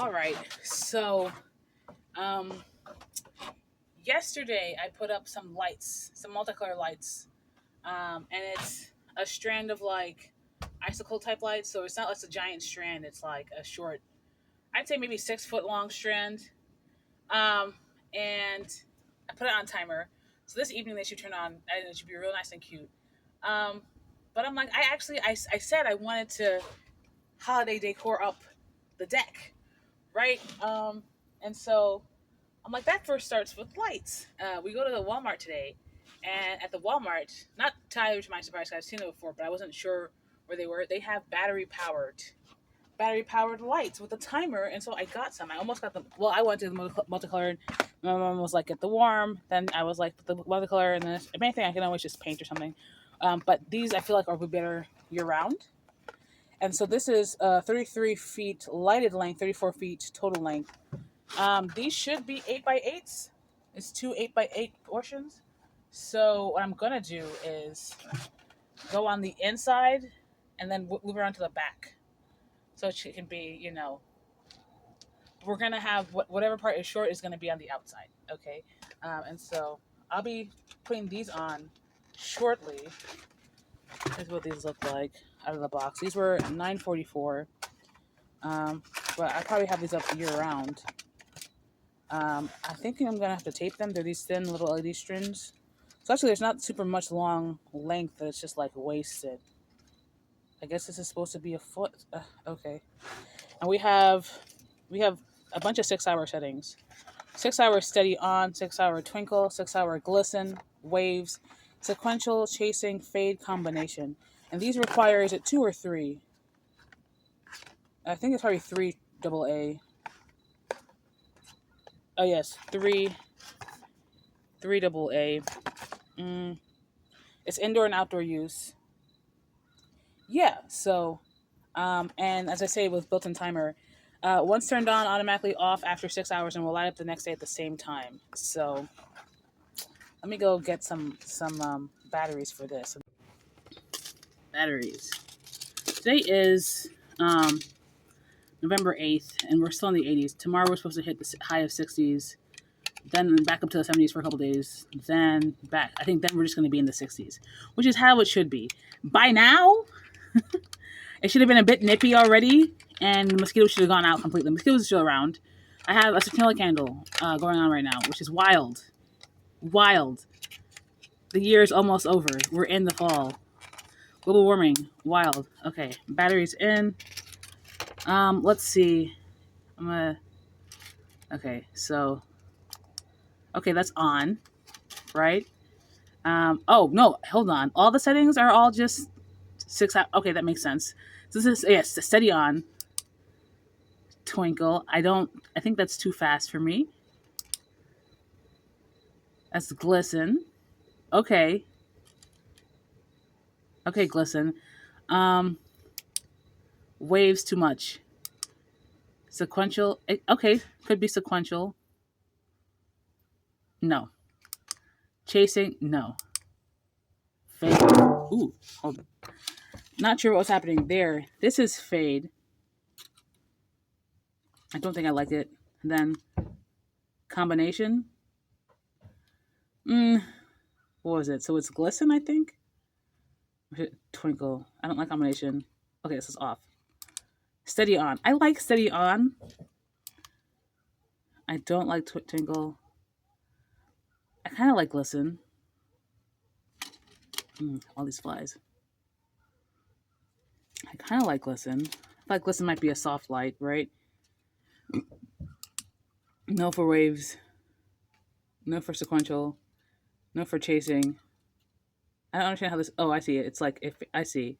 All right. So, um, yesterday I put up some lights, some multicolor lights, and it's a strand of like icicle type lights. So it's not like a giant strand. It's like a short, I'd say maybe 6 foot long strand. Um, and I put it on timer. So this evening they should turn on, and it should be real nice and cute. Um, but I'm like, I said I wanted to holiday decor up the deck, right? And so I'm like, that first starts with lights. We go to the Walmart today, and at the Walmart, not entirely to my surprise, 'cause I've seen them before, but I wasn't sure where they were. They have battery powered lights with a timer, and so I got some. I almost got them. Well, I went to the multicolored. My mom was like, get the warm. Then I was like, the multicolor, and then if anything, I can always just paint or something. But these I feel like are better year round. And so this is 33 feet lighted length, 34 feet total length. These should be 8x8s. It's two 8x8 portions. So what I'm gonna do is go on the inside and then move around to the back, so it can be, we're gonna have whatever part is short is gonna be on the outside. Okay, and so I'll be putting these on shortly. Here's what these look like out of the box. These were $9.44, but I probably have these up year round. I think I'm gonna have to tape them. They're these thin little LED strings. So actually, there's not super much long length, but it's just like wasted. I guess this is supposed to be a foot. Okay, and we have a bunch of 6 hour settings. 6 hour steady on, 6 hour twinkle, 6 hour glisten, waves, sequential, chasing, fade combination. And these require, is it 2 or 3? I think it's probably 3 AA. Oh yes, three AA. It's indoor and outdoor use. Yeah, so and as I say, with built-in timer, once turned on, automatically off after 6 hours, and will light up the next day at the same time. So let me go get some batteries for this. Batteries. Today is November 8th, and we're still in the 80s. Tomorrow we're supposed to hit the high of 60s, then back up to the 70s for a couple days, then back. I think then we're just going to be in the 60s, which is how it should be. By now, it should have been a bit nippy already, and the mosquitoes should have gone out completely. Mosquitoes are still around. I have a September candle going on right now, which is wild. Wild. The year is almost over. We're in the fall. Global warming. Wild. Okay, batteries in. Let's see. I'm gonna. Okay, so. Okay, that's on, right? Oh no, hold on. All the settings are all just 6 hours. Okay, that makes sense. So this is, yes, steady on. Twinkle. I think that's too fast for me. That's glisten. Okay. Okay, glisten. Waves too much. Sequential. Okay, could be sequential. No. Chasing. No. Fade. Ooh, hold on. Not sure what's happening there. This is fade. I don't think I like it. And then combination. What was it? So it's glisten, I think. Twinkle. I don't like combination. Okay, this is off. Steady on. I like steady on. I don't like twinkle. I kind of like glisten. All these flies. I kind of like glisten. I feel like glisten might be a soft light, right? No for waves. No for sequential. No for chasing. I don't understand how this. Oh, I see it. It's like, if I see.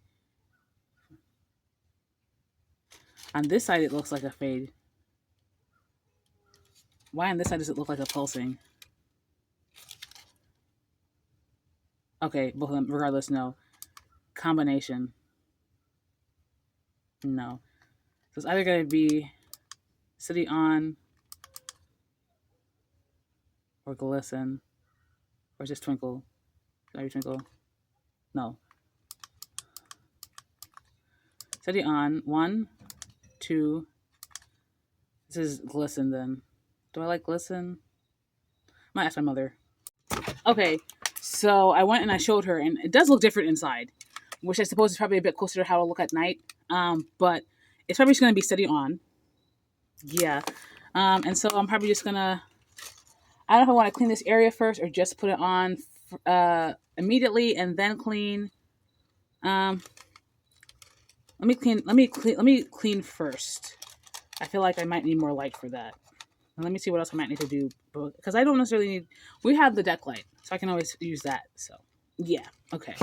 On this side, it looks like a fade. Why on this side does it look like a pulsing? Okay, both of them. Regardless, no. Combination. No. So it's either going to be city on or glisten or just twinkle. Sorry, twinkle. No. City on. 1, 2, This is glisten then. Do I like glisten? I might ask my mother. Okay, so I went and I showed her, and it does look different inside, which I suppose is probably a bit closer to how it'll look at night. But it's probably just going to be steady on. Yeah. And so I'm probably just going to, I don't know if I want to clean this area first or just put it on immediately and then clean. Let me clean first. I feel like I might need more light for that. And let me see what else I might need to do, because I don't necessarily need. We have the deck light, so I can always use that. So yeah, okay.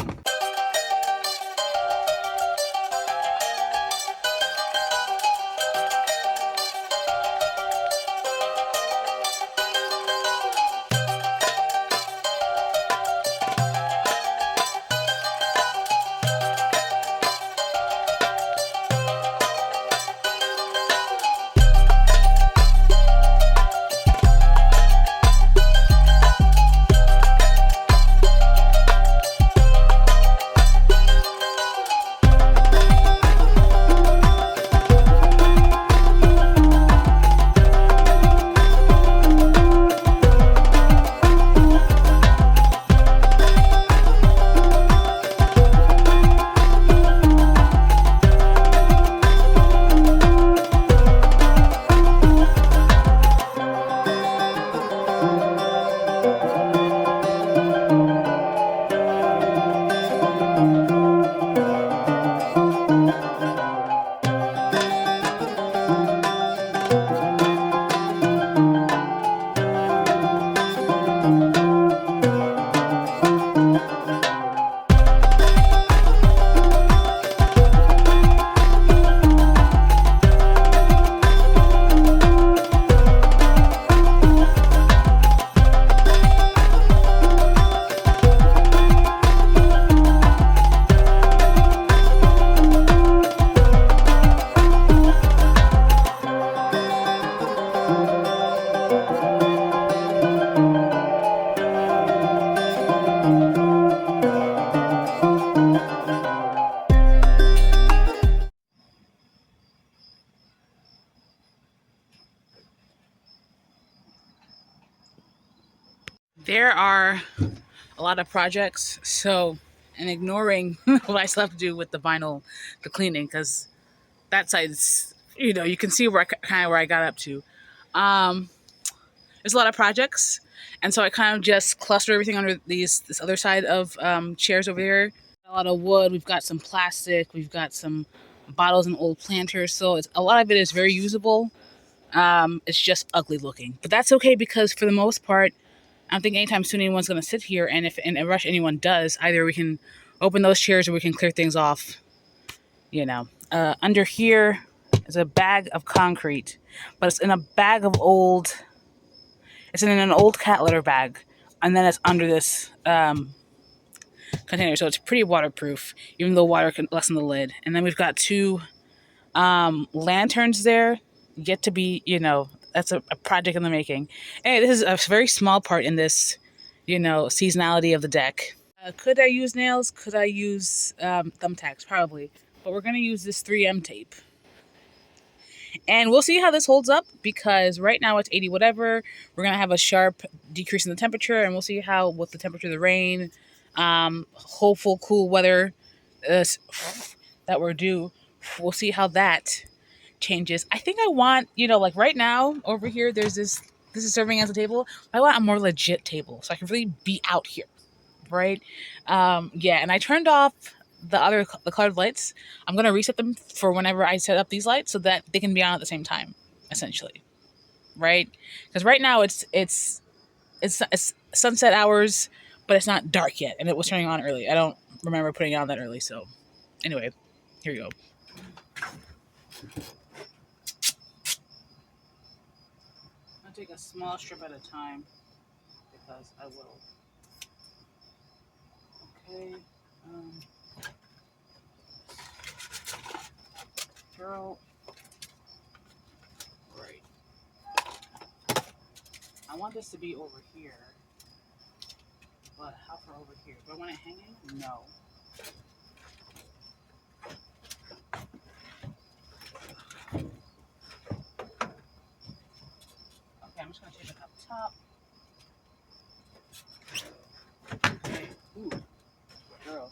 There are a lot of projects, so, and ignoring what I still have to do with the vinyl, the cleaning, because that side's, you can see where I got up to. Um, there's a lot of projects, and so I kind of just cluster everything under this other side of chairs over here. A lot of wood. We've got some plastic. We've got some bottles and old planters. So a lot of it is very usable. It's just ugly looking, but that's okay, because for the most part, I don't think anytime soon anyone's going to sit here. And if in a rush anyone does, either we can open those chairs or we can clear things off. Under here is a bag of concrete, but it's in a bag of old. It's in an old cat litter bag, and then it's under this container, so it's pretty waterproof, even though water can lessen the lid. And then we've got two lanterns there, yet to be, that's a project in the making. Hey, this is a very small part in this, seasonality of the deck. Could I use nails? Could I use thumbtacks? Probably. But we're going to use this 3M tape. And we'll see how this holds up, because right now it's 80 whatever. We're going to have a sharp decrease in the temperature, and we'll see how, with the temperature of the rain, hopeful cool weather that we're due, we'll see how that changes. I think I want, like right now over here, this is serving as a table. I want a more legit table, so I can really be out here, right? Yeah, and I turned off the colored lights. I'm going to reset them for whenever I set up these lights, so that they can be on at the same time, essentially, right? Because right now it's sunset hours, but it's not dark yet, and it was turning on early. I don't remember putting it on that early, so anyway, here you go. I'll take a small strip at a time, because I will. Okay. Throw. Right. I want this to be over here, but how far over here? Do I want it hanging? No. just gonna take it up top. Okay. Ooh, girl.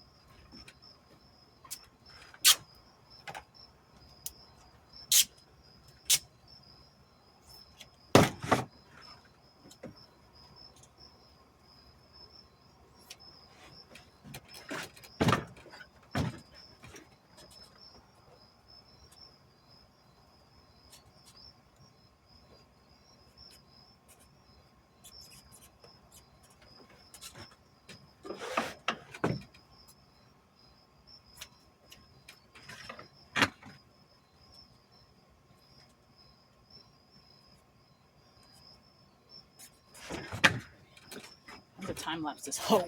I'm gonna time lapse this whole.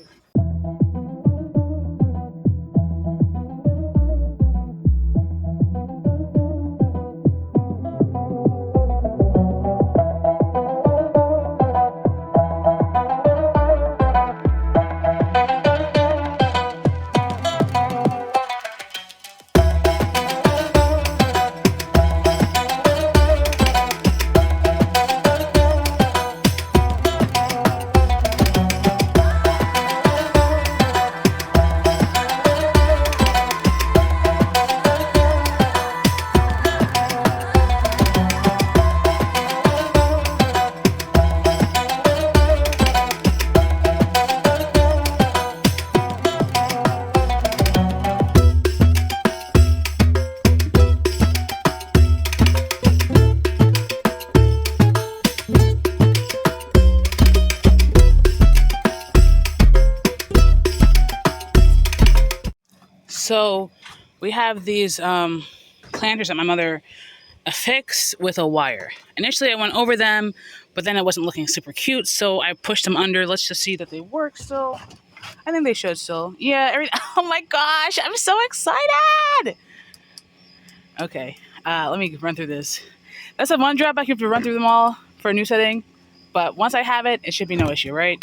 So we have these planters that my mother affixed with a wire. Initially I went over them, but then it wasn't looking super cute, so I pushed them under. Let's just see that they work still. I think they should still. Yeah, oh my gosh, I'm so excited! Okay, let me run through this. That's the one drawback, you have to run through them all for a new setting, but once I have it, it should be no issue, right?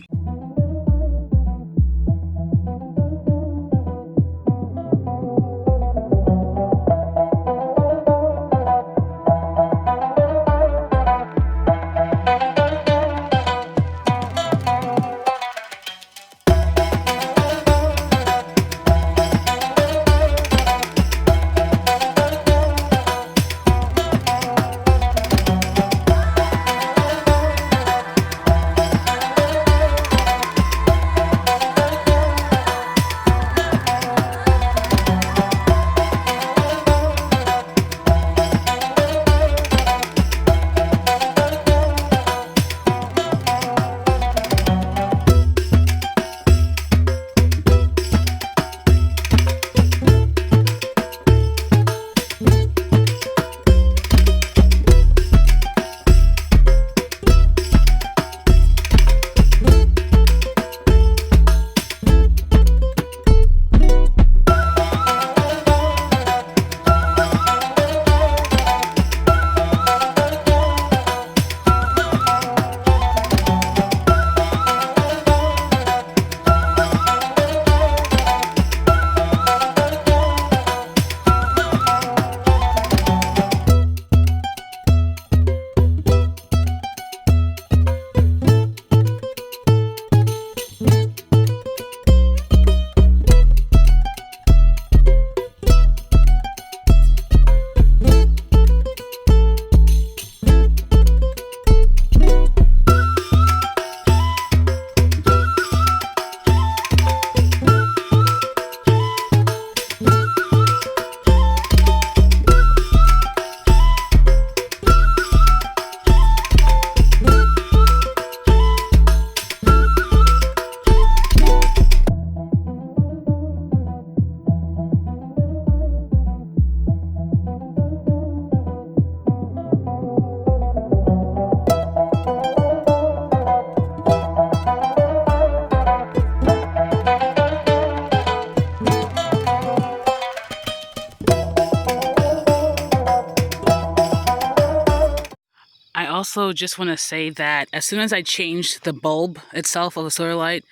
I also just want to say that as soon as I changed the bulb itself of the solar light,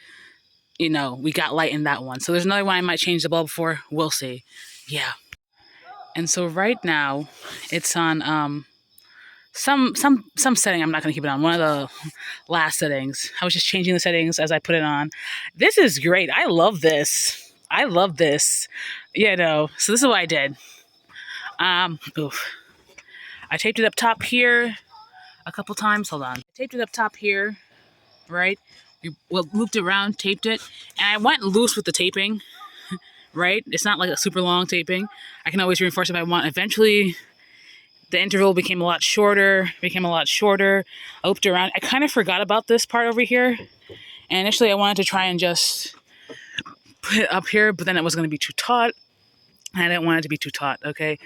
you know, we got light in that one. So there's another one I might change the bulb for. We'll see. Yeah. And so right now it's on some setting. I'm not going to keep it on. One of the last settings. I was just changing the settings as I put it on. This is great. I love this. I love this. Yeah, no. So this is what I did. Oof. I taped it up top here a couple times. Hold on. I taped it up top here, right? We looped it around, taped it, and I went loose with the taping, right? It's not like a super long taping. I can always reinforce if I want. Eventually, the interval became a lot shorter, I looped around. I kind of forgot about this part over here. And initially I wanted to try and just put it up here, but then it was going to be too taut. And I didn't want it to be too taut, okay?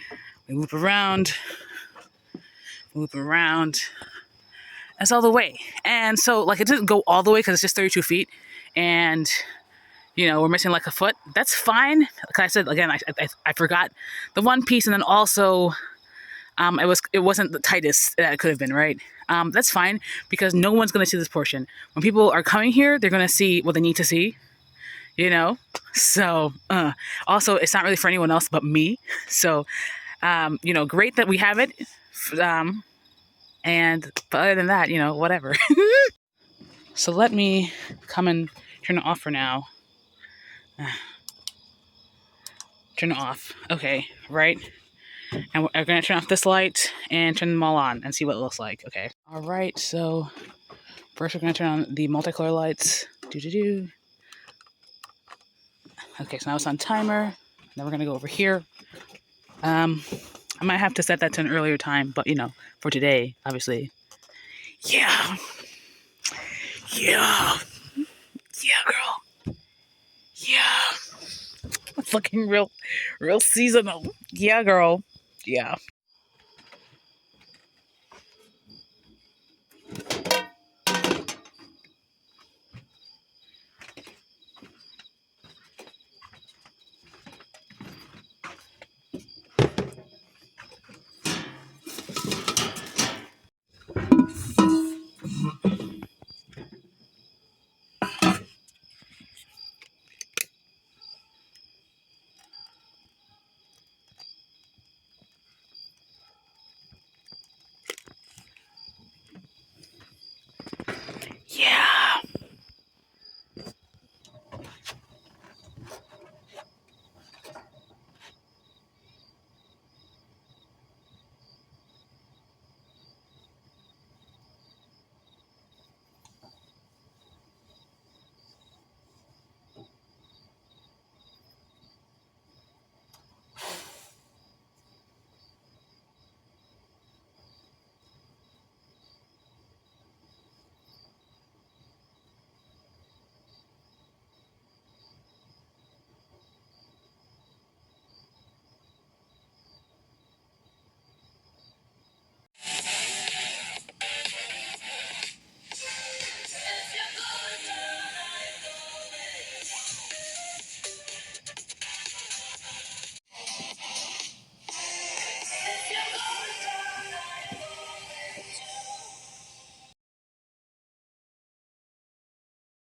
We loop around. That's all the way. And so, like, it didn't go all the way because it's just 32 feet. And, you know, we're missing like a foot. That's fine. Like I said, again, I forgot the one piece, and then also it wasn't the tightest that it could have been, right? That's fine because no one's going to see this portion. When people are coming here, they're going to see what they need to see, you know? So, also, it's not really for anyone else but me. So, you know, great that we have it. But other than that, you know, whatever. So let me come and turn it off for now. Turn it off. Okay, right? And we're going to turn off this light and turn them all on and see what it looks like. Okay. All right, so first we're going to turn on the multicolor lights. Okay, so now it's on timer. Then we're going to go over here. I might have to set that to an earlier time, but, you know, for today, obviously. Yeah. Yeah. Yeah, girl. Yeah. It's looking real seasonal. Yeah, girl. Yeah.